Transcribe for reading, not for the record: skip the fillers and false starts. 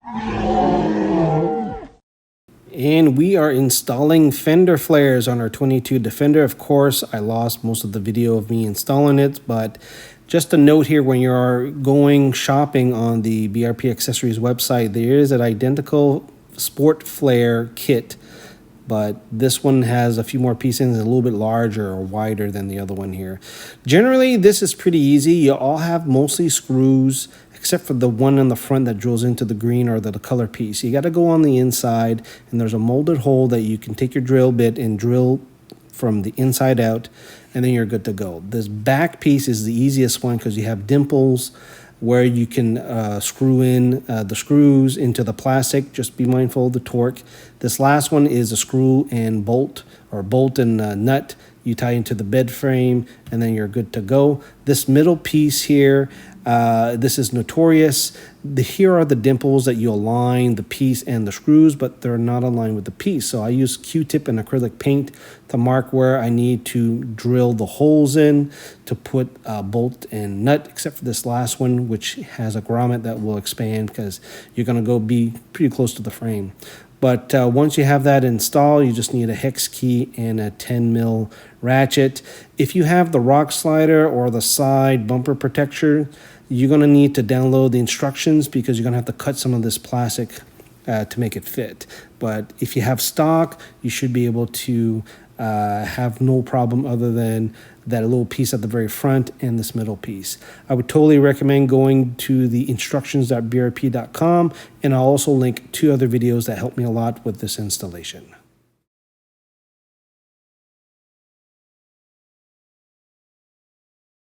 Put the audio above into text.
And we are installing Fender Flares on our 22 Defender. Of course, I lost most of the video of me installing it, but just a note here, when you're going shopping on the BRP Accessories website, there is an identical Sport Flare kit, but this one has a few more pieces, a little bit larger or wider than the other one here. Generally, this is pretty easy. You all have mostly screws, except for the one in the front that drills into the green or the color piece. You got to go on the inside, and there's a molded hole that you can take your drill bit and drill from the inside out, and then you're good to go. This back piece is the easiest one because you have dimples where you can screw in the screws into the plastic. Just be mindful of the torque. This last one is a screw and bolt, or bolt and nut. You tie into the bed frame, and then you're good to go. This middle piece here, this is notorious. Here are the dimples that you align the piece and the screws, but they're not aligned with the piece. So I use Q-tip and acrylic paint to mark where I need to drill the holes in to put a bolt and nut, except for this last one, which has a grommet that will expand because you're going to go be pretty close to the frame. But once you have that installed, you just need a hex key and a 10mm ratchet. If you have the rock slider or the side bumper protector, you're going to need to download the instructions because you're going to have to cut some of this plastic to make it fit. But if you have stock, you should be able to have no problem other than that little piece at the very front and this middle piece. I would totally recommend going to the instructions.brp.com, and I'll also link 2 other videos that help me a lot with this installation.